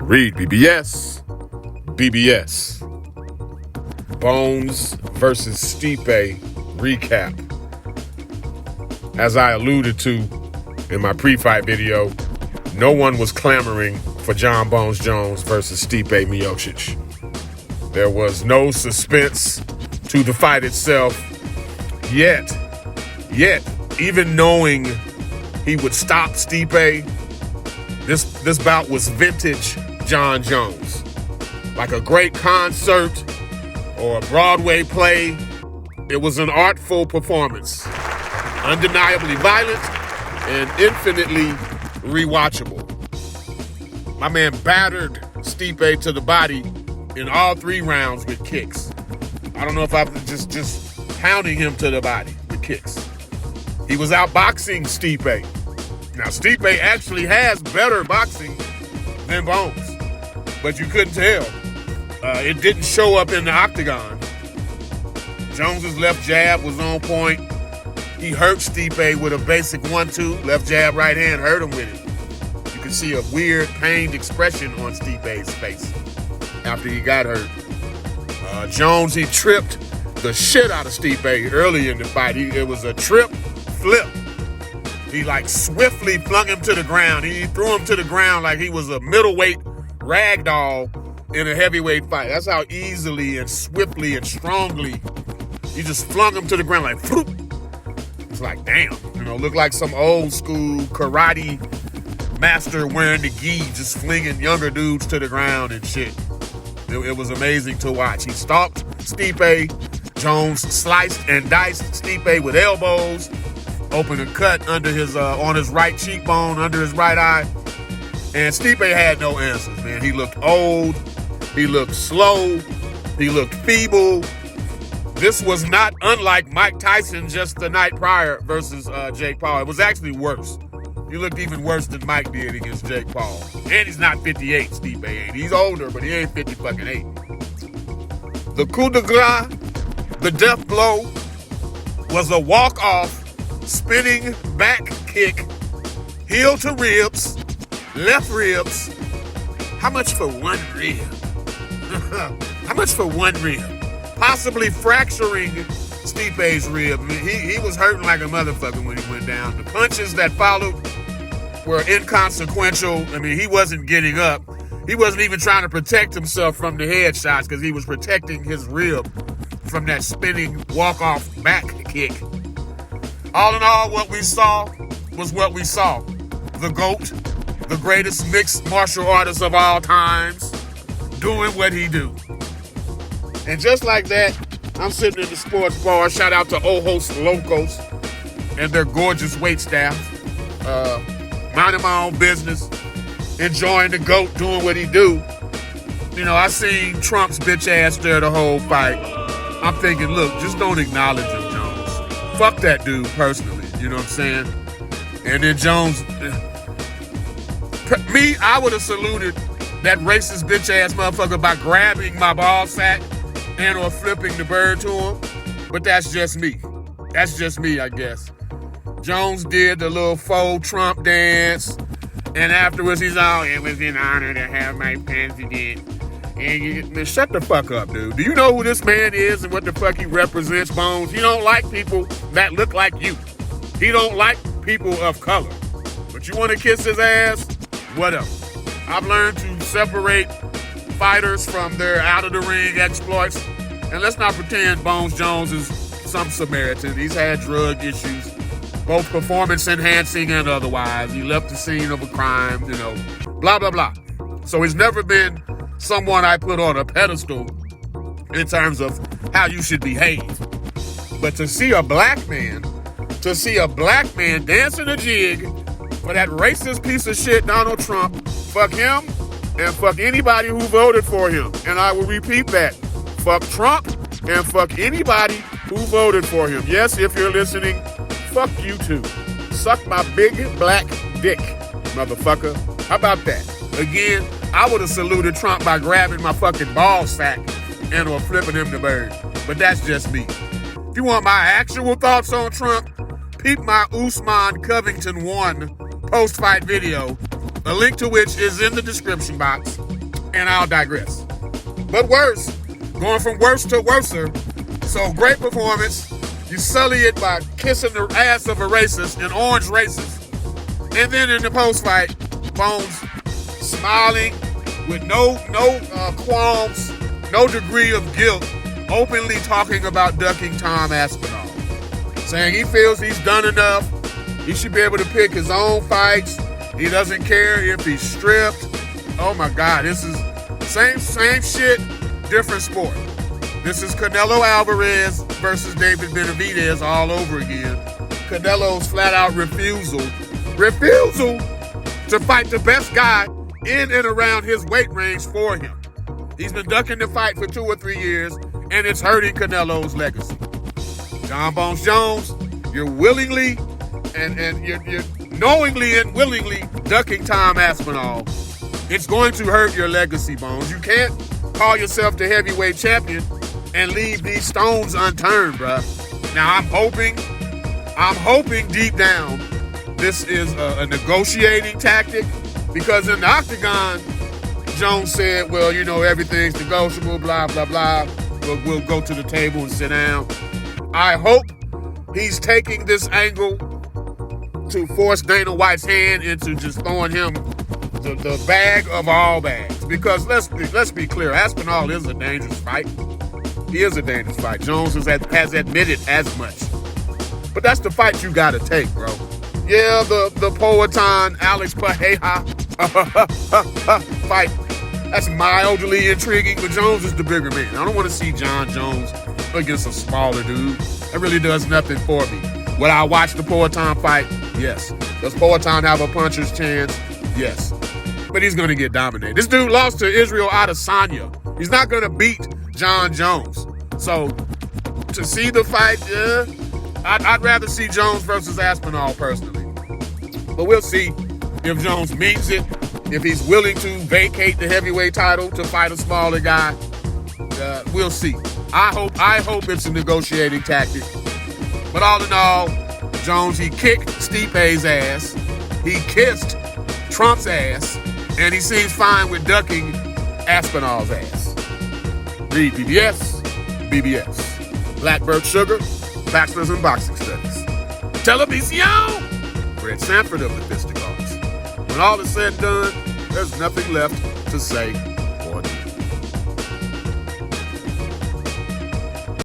REED-BBS, BBS. Bones versus Stipe recap. As I alluded to in my pre-fight video, no one was clamoring for Jon Bones Jones versus Stipe Miocic. There was no suspense to the fight itself, yet, even knowing he would stop Stipe, this bout was vintage Jon Jones. Like a great concert or a Broadway play, it was an artful performance. Undeniably violent and infinitely rewatchable. My man battered Stipe to the body in all 3 rounds with kicks. I don't know if I'm just pounding him to the body with kicks. He was outboxing Stipe. Now, Stipe actually has better boxing than Bones, but you couldn't tell. It didn't show up in the octagon. Jones's left jab was on point. He hurt Stipe with a basic 1-2. Left jab, right hand, hurt him with it. You can see a weird, pained expression on Stipe's face after he got hurt. Jones, he tripped the shit out of Stipe early in the fight. It was a trip flip. He swiftly flung him to the ground. He threw him to the ground like he was a middleweight ragdoll in a heavyweight fight. That's how easily and swiftly and strongly he just flung him to the ground like, whoop. It's like, damn, looked like some old school karate master wearing the gi, just flinging younger dudes to the ground and shit. It was amazing to watch. He stalked Stipe. Jones sliced and diced Stipe with elbows. Opened a cut under his on his right cheekbone, under his right eye. And Stipe had no answers, man. He looked old. He looked slow. He looked feeble. This was not unlike Mike Tyson just the night prior versus Jake Paul. It was actually worse. He looked even worse than Mike did against Jake Paul. And he's not 58, Stipe ain't. He's older, but he ain't 50-8. The coup de grace, the death blow, was a walk-off spinning back kick, heel to ribs, left ribs. How much for one rib? How much for one rib? Possibly fracturing Stipe's rib. I mean, he was hurting like a motherfucker when he went down. The punches that followed were inconsequential. I mean, he wasn't getting up. He wasn't even trying to protect himself from the headshots because he was protecting his rib from that spinning walk-off back kick. All in all, what we saw was what we saw. The GOAT, the greatest mixed martial artist of all times, doing what he do. And just like that, I'm sitting in the sports bar. Shout out to Ojos Locos and their gorgeous wait staff. Minding my own business, enjoying the GOAT doing what he do. I seen Trump's bitch ass there the whole fight. I'm thinking, look, just don't acknowledge him, Jones. Fuck that dude personally, you know what I'm saying? And then Jones, I would have saluted that racist bitch ass motherfucker by grabbing my ball sack and or flipping the bird to him. But that's just me. That's just me, I guess. Jones did the little faux Trump dance. And afterwards he's all, it was an honor to have my president. And man, shut the fuck up, dude. Do you know who this man is and what the fuck he represents, Bones? He don't like people that look like you. He don't like people of color. But you want to kiss his ass? Whatever. I've learned to separate fighters from their out-of-the-ring exploits. And let's not pretend Bones Jones is some Samaritan. He's had drug issues, both performance-enhancing and otherwise. He left the scene of a crime, blah, blah, blah. So he's never been someone I put on a pedestal in terms of how you should behave. But to see a black man dancing a jig for that racist piece of shit Donald Trump, fuck him and fuck anybody who voted for him. And I will repeat that. Fuck Trump and fuck anybody who voted for him. Yes, if you're listening, fuck you too. Suck my big black dick, motherfucker. How about that? Again, I would have saluted Trump by grabbing my fucking ball sack and or flipping him the bird. But that's just me. If you want my actual thoughts on Trump, peep my Usman Covington 1 post-fight video, a link to which is in the description box. and I'll digress. But worse, going from worse to worser. So great performance. You sully it by kissing the ass of a racist, an orange racist. And then in the post-fight, Bones smiling with no qualms, no degree of guilt, openly talking about ducking Tom Aspinall, saying he feels he's done enough. He should be able to pick his own fights. He doesn't care if he's stripped. Oh my God, this is same shit, different sport. This is Canelo Alvarez versus David Benavidez all over again. Canelo's flat-out refusal to fight the best guy in and around his weight range for him. He's been ducking the fight for 2 or 3 years, and it's hurting Canelo's legacy. Jon Bones Jones, you're willingly and you're knowingly and willingly ducking Tom Aspinall. It's going to hurt your legacy, Bones. You can't call yourself the heavyweight champion and leave these stones unturned, bruh. Now, I'm hoping deep down this is a negotiating tactic, because in the octagon, Jones said, well, you know, everything's negotiable, blah, blah, blah. We'll go to the table and sit down. I hope he's taking this angle to force Dana White's hand into just throwing him the bag of all bags. Because let's be clear, Aspinall is a dangerous fight. He is a dangerous fight. Jones has admitted as much. But that's the fight you gotta take, bro. Yeah, the Poatan Alex Pereira fight, that's mildly intriguing, but Jones is the bigger man. I don't want to see Jon Jones against a smaller dude. That really does nothing for me. Would I watch the Poatan fight? Yes. Does Poatan have a puncher's chance? Yes. But he's going to get dominated. This dude lost to Israel Adesanya. He's not going to beat Jon Jones. So, to see the fight, I'd rather see Jones versus Aspinall personally. But we'll see if Jones means it, if he's willing to vacate the heavyweight title to fight a smaller guy. We'll see. I hope it's a negotiating tactic. But all in all, Jones, he kicked Stipe's ass. He kissed Trump's ass. And he seems fine with ducking Aspinall's ass. REED-BBS, BBS. Blackbird Sugar, Bachelor's in Boxing Studies. Television! Fred Sanford of the Fisticuffs. When all is said and done, there's nothing left to say